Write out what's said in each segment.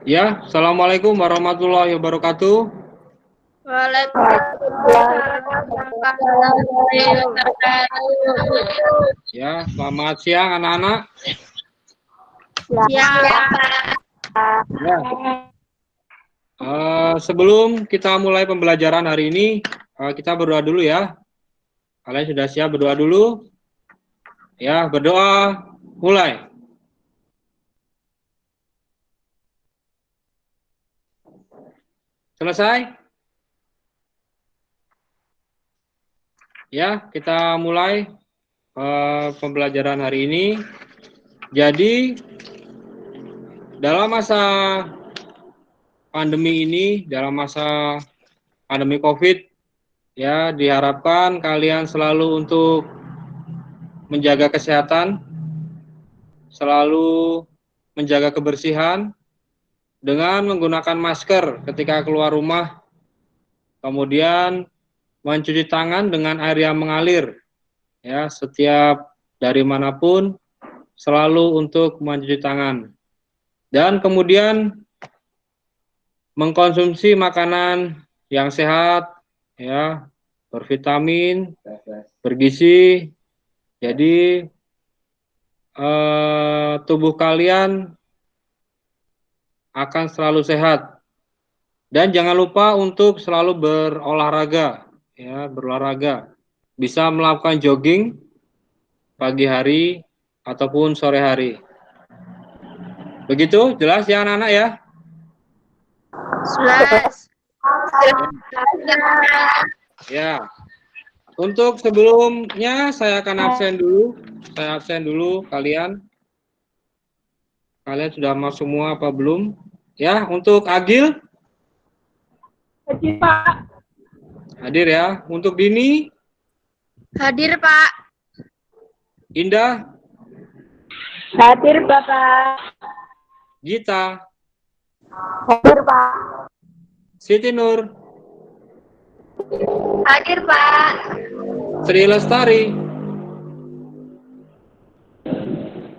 Ya, Assalamualaikum warahmatullahi wabarakatuh. Waalaikumsalam warahmatullahi wabarakatuh. Ya, selamat siang anak-anak. Siap. Ya. Sebelum kita mulai pembelajaran hari ini, kita berdoa dulu ya. Kalian sudah siap berdoa dulu? Ya, berdoa. Mulai. Selesai? Ya, kita mulai pembelajaran hari ini. Jadi, dalam masa pandemi ini, dalam masa pandemi COVID, ya diharapkan kalian selalu untuk menjaga kesehatan, selalu menjaga kebersihan dengan menggunakan masker ketika keluar rumah, kemudian mencuci tangan dengan air yang mengalir, ya setiap dari manapun selalu untuk mencuci tangan, dan kemudian mengkonsumsi makanan yang sehat, ya bervitamin, bergizi, jadi tubuh kalian akan selalu sehat. Dan jangan lupa untuk selalu berolahraga, ya berolahraga. Bisa melakukan jogging pagi hari ataupun sore hari. Begitu, jelas ya anak-anak ya? Jelas. Ya. Untuk sebelumnya saya akan absen dulu. Saya absen dulu kalian. Kalian sudah masuk semua apa belum? Ya, untuk Agil? Hadir, Pak. Hadir ya. Untuk Dini? Hadir, Pak. Indah? Hadir, Bapak. Gita? Hadir, Pak. Siti Nur? Hadir, Pak. Sri Lestari?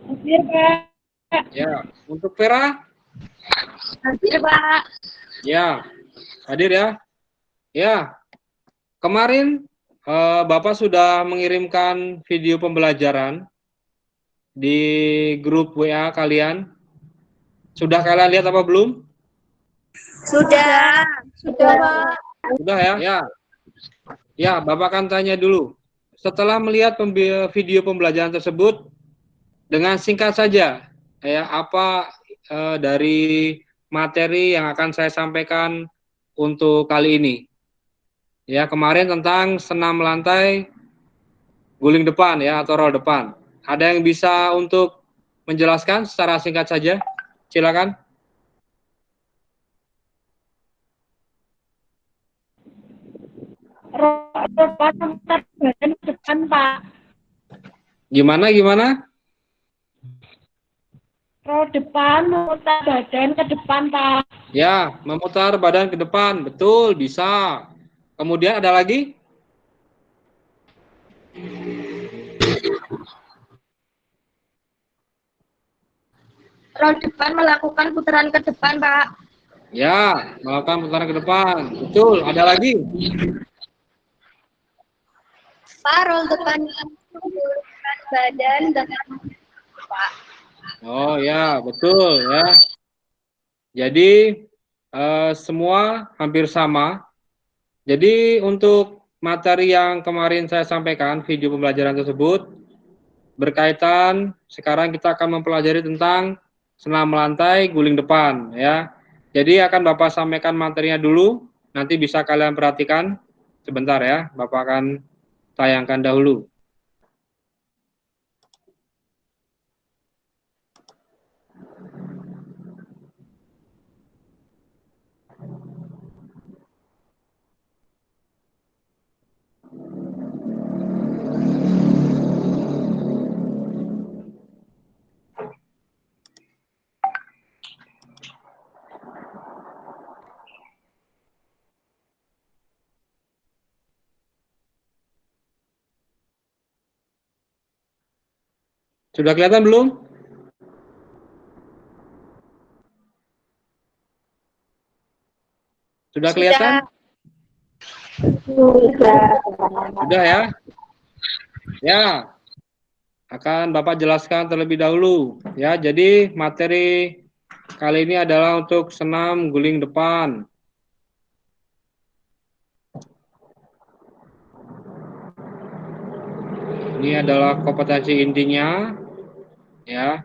Hadir, Pak. Ya. Untuk Vera? Hadir, Pak. Ya. Hadir ya. Ya. Kemarin Bapak sudah mengirimkan video pembelajaran di grup WA kalian. Sudah kalian lihat apa belum? Sudah, Pak. Sudah ya? Ya. Ya, Bapak akan tanya dulu. Setelah melihat video pembelajaran tersebut, dengan singkat saja, ya apa dari materi yang akan saya sampaikan untuk kali ini. Ya, kemarin tentang senam lantai guling depan ya atau roll depan. Ada yang bisa untuk menjelaskan secara singkat saja? Silakan. Roda memutar badan ke depan, Pak. Gimana? Roda depan memutar badan ke depan, Pak. Ya, memutar badan ke depan. Betul, bisa. Kemudian ada lagi? Roda depan melakukan putaran ke depan, Pak. Ya, melakukan putaran ke depan. Betul, ada lagi? Pak, roda depan mengulurkan badan dengan Pak. Oh ya, betul ya. Jadi semua hampir sama. Jadi untuk materi yang kemarin saya sampaikan, video pembelajaran tersebut berkaitan, sekarang kita akan mempelajari tentang senam lantai guling depan ya. Jadi akan Bapak sampaikan materinya dulu, nanti bisa kalian perhatikan sebentar ya, Bapak akan tayangkan dahulu. Sudah kelihatan belum? Sudah kelihatan? Sudah ya? Ya, akan Bapak jelaskan terlebih dahulu. Ya, jadi materi kali ini adalah untuk senam guling depan. Ini adalah kompetensi intinya, ya,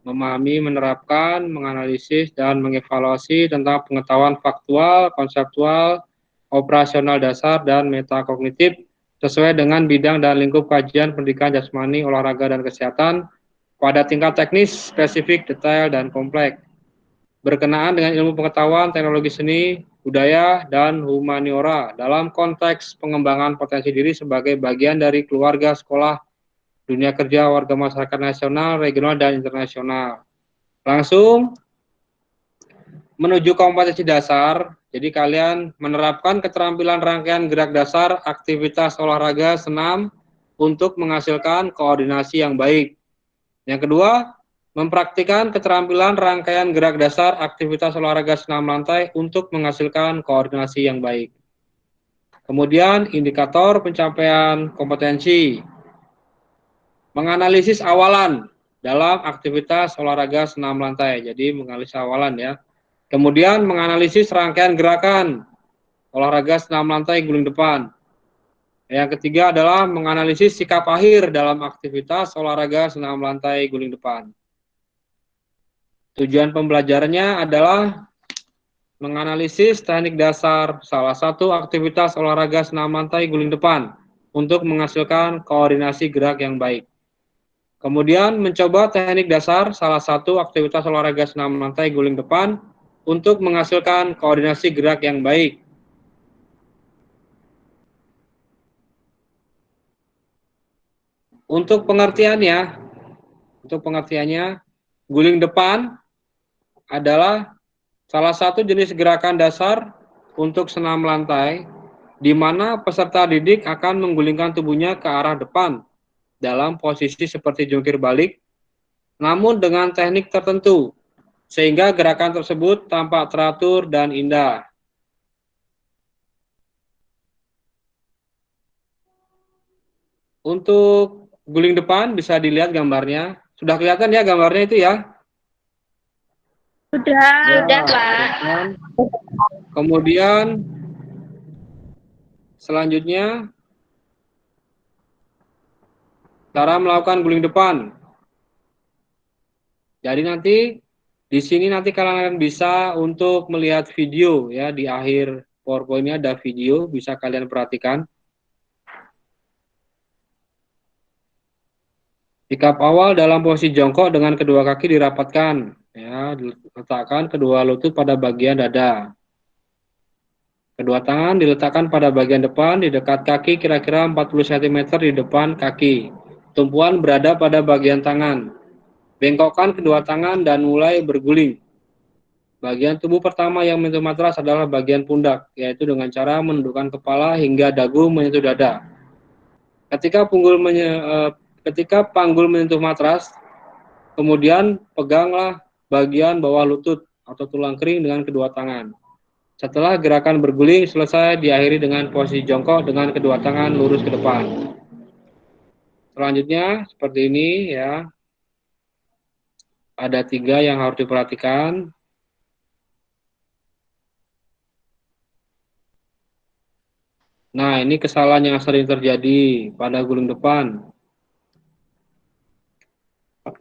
memahami, menerapkan, menganalisis, dan mengevaluasi tentang pengetahuan faktual, konseptual, operasional dasar, dan metakognitif sesuai dengan bidang dan lingkup kajian pendidikan jasmani, olahraga, dan kesehatan pada tingkat teknis, spesifik, detail, dan kompleks. Berkenaan dengan ilmu pengetahuan, teknologi seni, budaya, dan humaniora dalam konteks pengembangan potensi diri sebagai bagian dari keluarga, sekolah, dunia kerja, warga masyarakat nasional, regional, dan internasional. Langsung menuju kompetensi dasar, jadi kalian menerapkan keterampilan rangkaian gerak dasar, aktivitas olahraga, senam, untuk menghasilkan koordinasi yang baik. Yang kedua, mempraktikkan keterampilan rangkaian gerak dasar, aktivitas olahraga senam lantai untuk menghasilkan koordinasi yang baik. Kemudian, indikator pencapaian kompetensi. Menganalisis awalan dalam aktivitas olahraga senam lantai. Jadi menganalisis awalan ya. Kemudian menganalisis rangkaian gerakan olahraga senam lantai guling depan. Yang ketiga adalah menganalisis sikap akhir dalam aktivitas olahraga senam lantai guling depan. Tujuan pembelajarannya adalah menganalisis teknik dasar salah satu aktivitas olahraga senam lantai guling depan untuk menghasilkan koordinasi gerak yang baik. Kemudian mencoba teknik dasar salah satu aktivitas olahraga senam lantai guling depan untuk menghasilkan koordinasi gerak yang baik. Untuk pengertiannya, guling depan adalah salah satu jenis gerakan dasar untuk senam lantai di mana peserta didik akan menggulingkan tubuhnya ke arah depan dalam posisi seperti jungkir balik, namun dengan teknik tertentu, sehingga gerakan tersebut tampak teratur dan indah. Untuk guling depan bisa dilihat gambarnya. Sudah kelihatan ya gambarnya itu ya? Sudah, Pak. Kemudian selanjutnya cara melakukan guling depan. Jadi nanti di sini nanti kalian bisa untuk melihat video ya, di akhir PowerPoint-nya ada video, bisa kalian perhatikan. Sikap awal dalam posisi jongkok dengan kedua kaki dirapatkan, ya, letakkan kedua lutut pada bagian dada. Kedua tangan diletakkan pada bagian depan di dekat kaki kira-kira 40 cm di depan kaki. Tumpuan berada pada bagian tangan. Bengkokkan kedua tangan dan mulai berguling. Bagian tubuh pertama yang menyentuh matras adalah bagian pundak, yaitu dengan cara menundukkan kepala hingga dagu menyentuh dada. Ketika panggul menyentuh matras, kemudian peganglah bagian bawah lutut atau tulang kering dengan kedua tangan. Setelah gerakan berguling selesai, diakhiri dengan posisi jongkok dengan kedua tangan lurus ke depan. Selanjutnya seperti ini ya. Ada 3 yang harus diperhatikan. Nah, ini kesalahan yang sering terjadi pada guling depan.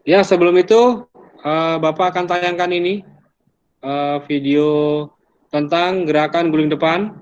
Ya, sebelum itu Bapak akan tayangkan ini video tentang gerakan guling depan.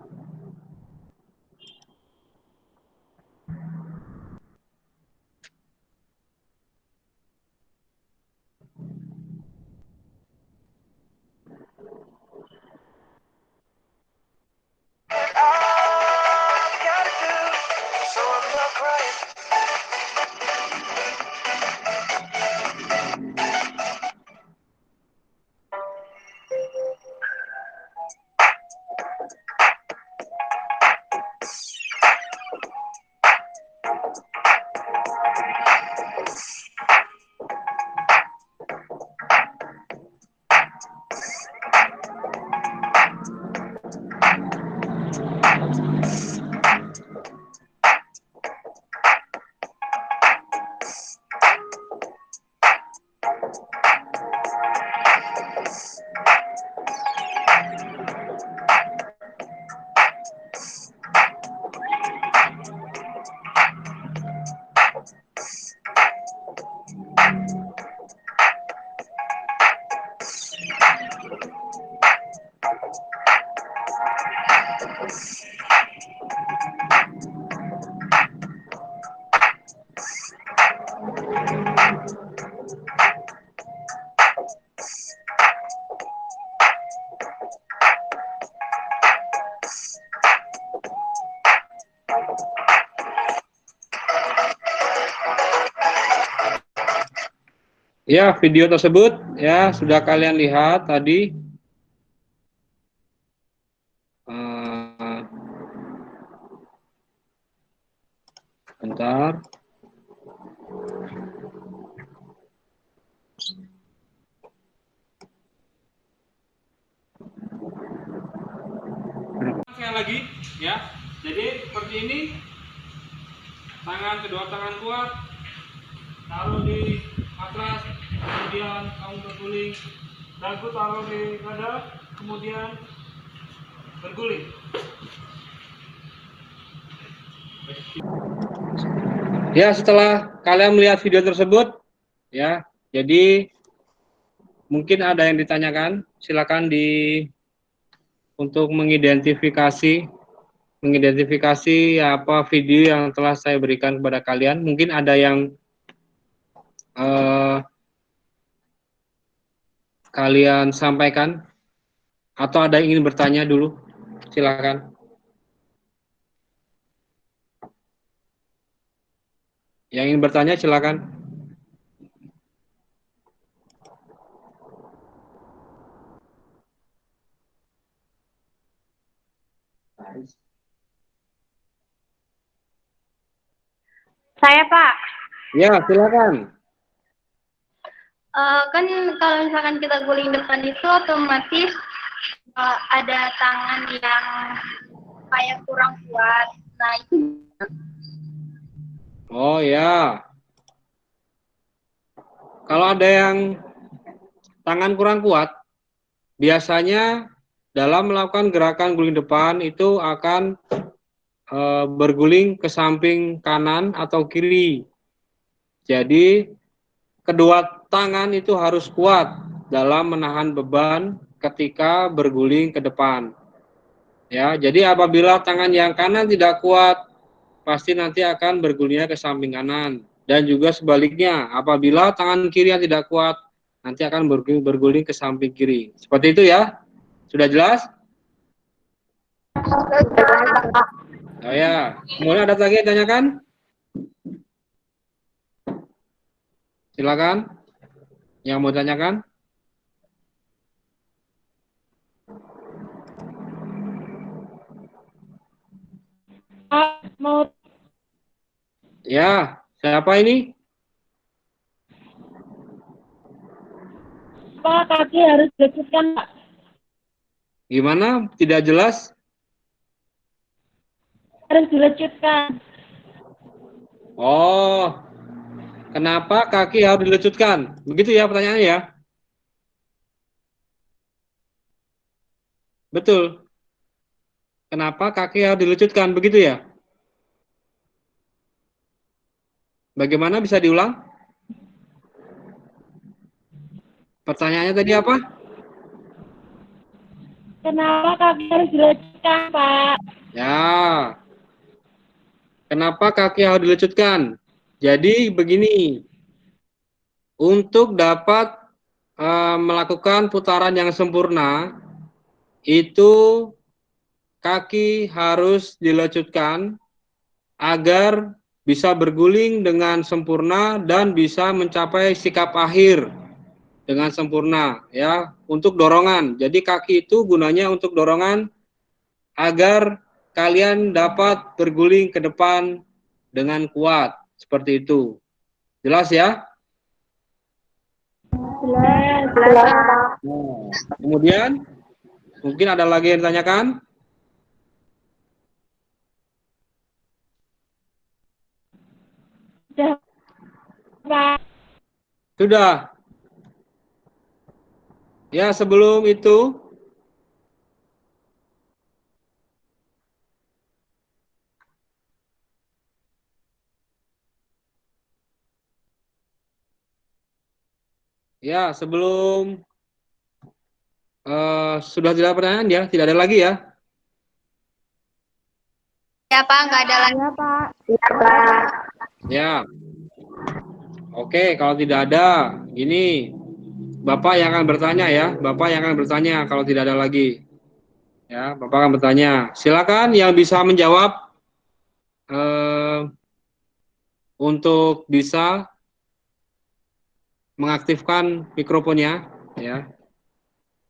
Ya, video tersebut ya sudah kalian lihat tadi. Bentar. Sekali lagi, ya. Jadi seperti ini. Kedua tangan kuat, taruh di matras, kemudian kamu berguling. Dagu taruh di dada, kemudian berguling. Ya, setelah kalian melihat video tersebut, ya, jadi mungkin ada yang ditanyakan, silakan untuk mengidentifikasi apa video yang telah saya berikan kepada kalian. Mungkin ada yang kalian sampaikan atau ada yang ingin bertanya dulu, silakan. Yang ingin bertanya silakan. Saya, Pak. Ya, silakan. Kan kalau misalkan kita guling depan itu otomatis ada tangan yang kayak kurang kuat. Nah, itu Oh ya. Kalau ada yang tangan kurang kuat, biasanya dalam melakukan gerakan guling depan itu akan berguling ke samping kanan atau kiri. Jadi kedua tangan itu harus kuat dalam menahan beban ketika berguling ke depan. Ya, jadi apabila tangan yang kanan tidak kuat, pasti nanti akan bergulingnya ke samping kanan. Dan juga sebaliknya, apabila tangan kiri yang tidak kuat, nanti akan berguling ke samping kiri. Seperti itu ya. Sudah jelas? Oh ya. Kemudian ada lagi yang tanyakan? Silakan. Yang mau tanyakan? mau Ya, siapa ini? kaki harus dilecutkan, Pak. Gimana? Tidak jelas? Harus dilecutkan. Oh, kenapa kaki harus dilecutkan? Begitu ya pertanyaannya ya? Betul. Kenapa kaki harus dilecutkan? Begitu ya? Bagaimana bisa diulang? Pertanyaannya tadi apa? Kenapa kaki harus dilecutkan, Pak? Ya, kenapa kaki harus dilecutkan? Jadi begini, untuk dapat melakukan putaran yang sempurna, itu kaki harus dilecutkan agar bisa berguling dengan sempurna dan bisa mencapai sikap akhir dengan sempurna ya, untuk dorongan. Jadi kaki itu gunanya untuk dorongan agar kalian dapat berguling ke depan dengan kuat seperti itu. Jelas ya? Jelas. Nah, kemudian mungkin ada lagi yang ditanyakan? Sudah, Pak. Sudah. Ya, sebelum itu, ya, sebelum sudah tidak ada pertanyaan ya, tidak ada lagi ya. Ya Pak, nggak ada lagi. Iya, Pak. Ya, oke, kalau tidak ada, gini, Bapak yang akan bertanya ya, Bapak yang akan bertanya kalau tidak ada lagi. Ya, Bapak akan bertanya. Silakan yang bisa menjawab eh, untuk bisa mengaktifkan mikrofonnya, ya,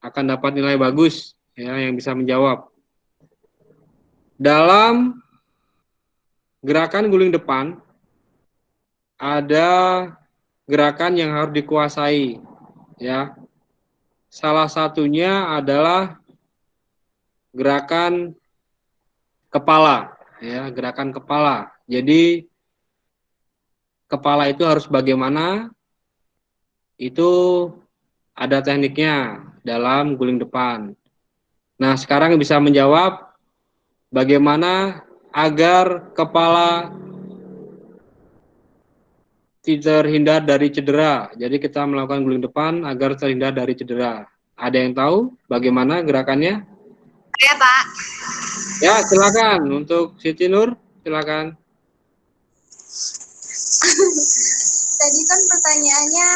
akan dapat nilai bagus, ya, yang bisa menjawab. Dalam gerakan guling depan, ada gerakan yang harus dikuasai, ya. Salah satunya adalah gerakan kepala, ya, gerakan kepala. Jadi kepala itu harus bagaimana? Itu ada tekniknya dalam guling depan. Nah, sekarang bisa menjawab bagaimana agar kepala terhindar dari cedera. Jadi kita melakukan guling depan agar terhindar dari cedera. Ada yang tahu bagaimana gerakannya? Ya Pak. Ya, silakan untuk Siti Nur, silakan. Tadi kan pertanyaannya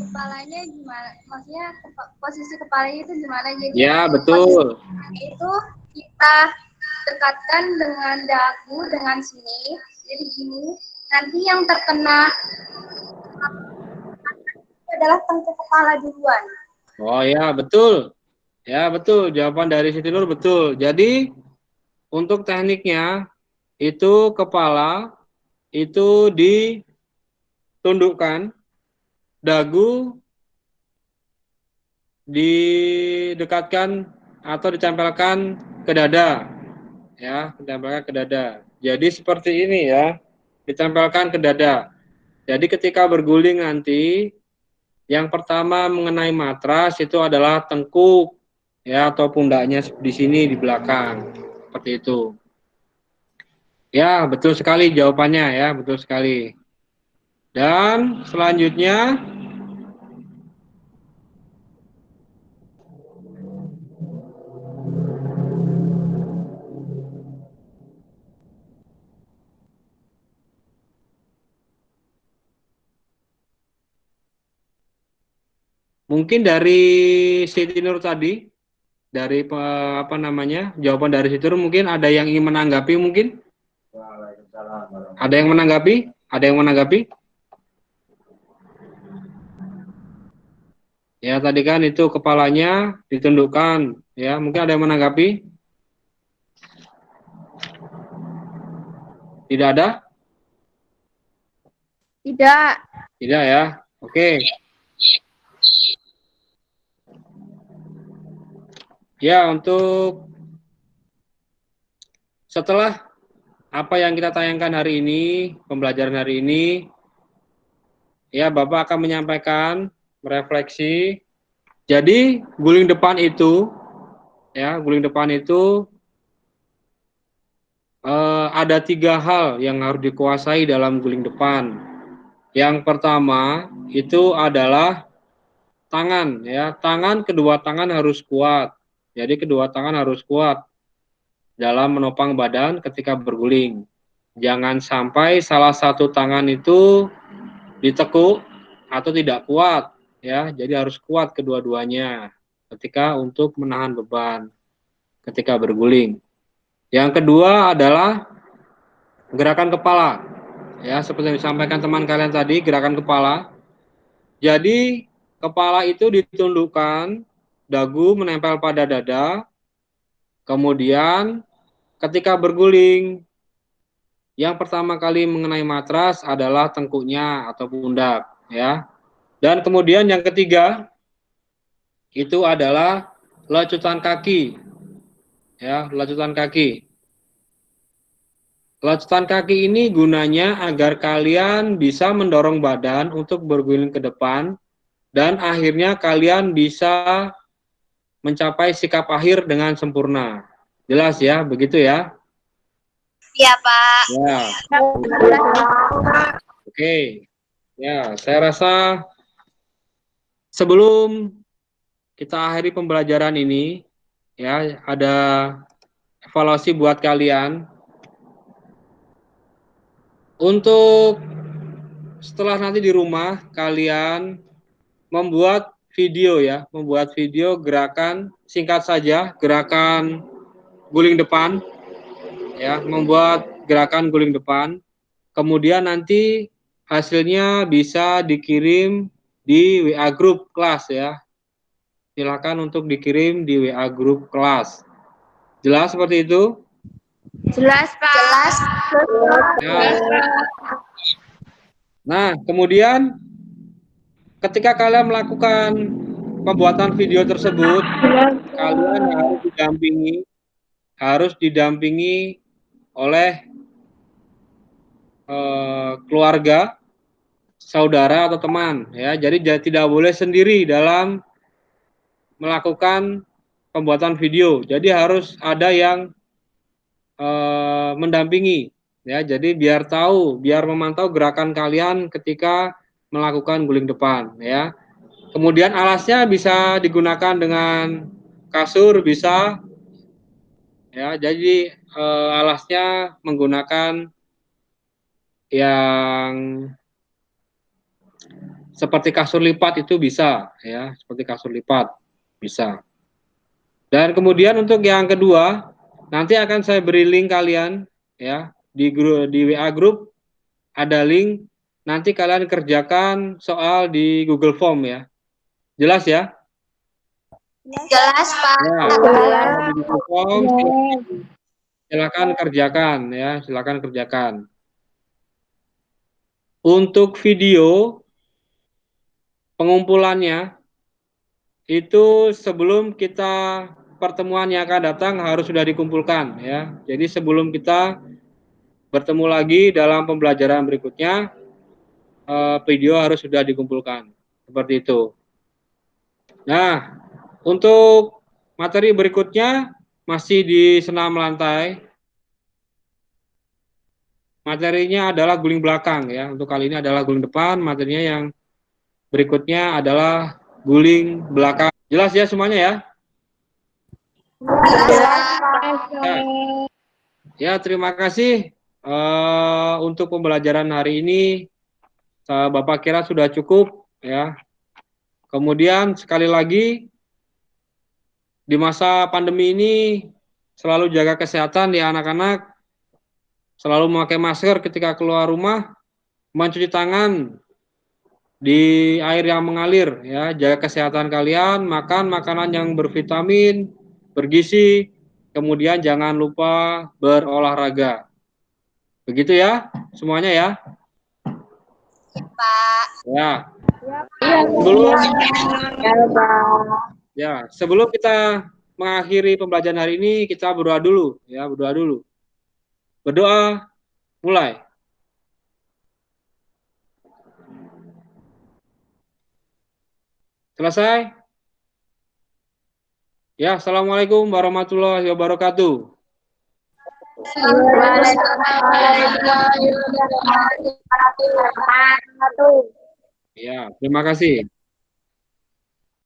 kepalanya gimana? Maksudnya posisi kepalanya itu gimana? Jadi Ya, betul. itu kita dekatkan dengan dagu dengan sini. Jadi gini. Nanti yang terkena adalah tengkuk kepala duluan. Oh ya, betul. Ya, betul. Jawaban dari Siti Nur betul. Jadi, untuk tekniknya, itu kepala itu ditundukkan, dagu didekatkan atau ditempelkan ke dada, ya, ditempelkan ke dada. Jadi seperti ini ya, ditempelkan ke dada. Jadi ketika berguling nanti, yang pertama mengenai matras itu adalah tengkuk, ya, atau pundaknya di sini di belakang, seperti itu. Ya, betul sekali jawabannya ya, betul sekali. Dan selanjutnya, mungkin dari Siti Nur tadi, dari apa namanya, jawaban dari Siti Nur, mungkin ada yang ingin menanggapi mungkin? Ada yang menanggapi? Ada yang menanggapi? Ya, tadi kan itu kepalanya ditundukkan, ya, mungkin ada yang menanggapi? Tidak ada? Tidak. Tidak ya. Oke. Ya, untuk setelah apa yang kita tayangkan hari ini, pembelajaran hari ini, ya, Bapak akan menyampaikan refleksi. Jadi, guling depan itu, ya, guling depan itu ada 3 hal yang harus dikuasai dalam guling depan. Yang pertama itu adalah tangan, ya, kedua tangan harus kuat. Jadi kedua tangan harus kuat dalam menopang badan ketika berguling. Jangan sampai salah satu tangan itu ditekuk atau tidak kuat, ya. Jadi harus kuat kedua-duanya ketika untuk menahan beban ketika berguling. Yang kedua adalah gerakan kepala. Ya, seperti yang disampaikan teman kalian tadi, gerakan kepala. Jadi kepala itu ditundukkan, dagu menempel pada dada, kemudian ketika berguling, yang pertama kali mengenai matras adalah tengkuknya atau pundak, ya. Dan kemudian yang ketiga itu adalah lecutan kaki, ya, lecutan kaki. Lecutan kaki ini gunanya agar kalian bisa mendorong badan untuk berguling ke depan dan akhirnya kalian bisa mencapai sikap akhir dengan sempurna. Jelas ya, begitu ya? Iya, Pak. Ya. Oke. Ya, saya rasa sebelum kita akhiri pembelajaran ini, ya, ada evaluasi buat kalian. Untuk setelah nanti di rumah, kalian membuat video ya, membuat video gerakan singkat saja, gerakan guling depan, ya, membuat gerakan guling depan. Kemudian nanti hasilnya bisa dikirim di WA grup kelas ya. Silakan untuk dikirim di WA grup kelas. Jelas seperti itu? Jelas, Pak. Jelas. Nah, kemudian ketika kalian melakukan pembuatan video tersebut, kalian harus didampingi oleh keluarga, saudara atau teman ya. Jadi tidak boleh sendiri dalam melakukan pembuatan video. Jadi harus ada yang mendampingi ya. Jadi biar memantau gerakan kalian ketika melakukan guling depan ya. Kemudian alasnya bisa digunakan dengan kasur bisa ya. Jadi alasnya menggunakan yang seperti kasur lipat itu bisa ya, seperti kasur lipat bisa. Dan kemudian untuk yang kedua, nanti akan saya beri link kalian ya di WA grup ada link. Nanti kalian kerjakan soal di Google Form ya. Jelas ya? Jelas, Pak. Ya, di Google Form silakan kerjakan ya, silakan kerjakan. Untuk video pengumpulannya itu sebelum kita pertemuan yang akan datang harus sudah dikumpulkan ya. Jadi sebelum kita bertemu lagi dalam pembelajaran berikutnya, video harus sudah dikumpulkan. Seperti itu. Nah, untuk materi berikutnya masih di senam lantai. Materinya adalah guling belakang ya. Untuk kali ini adalah guling depan, materinya yang berikutnya adalah guling belakang. Jelas ya semuanya ya? Jelas. Ya, terima kasih untuk pembelajaran hari ini. Bapak kira sudah cukup ya. Kemudian sekali lagi di masa pandemi ini selalu jaga kesehatan ya anak-anak. Selalu memakai masker ketika keluar rumah, mencuci tangan di air yang mengalir ya. Jaga kesehatan kalian, makan makanan yang bervitamin, bergizi, kemudian jangan lupa berolahraga. Begitu ya semuanya ya. Pak. Sebelum kita mengakhiri pembelajaran hari ini, kita berdoa dulu ya, berdoa dulu. Berdoa mulai. Selesai? Ya, assalamualaikum warahmatullahi wabarakatuh. Ya, terima kasih.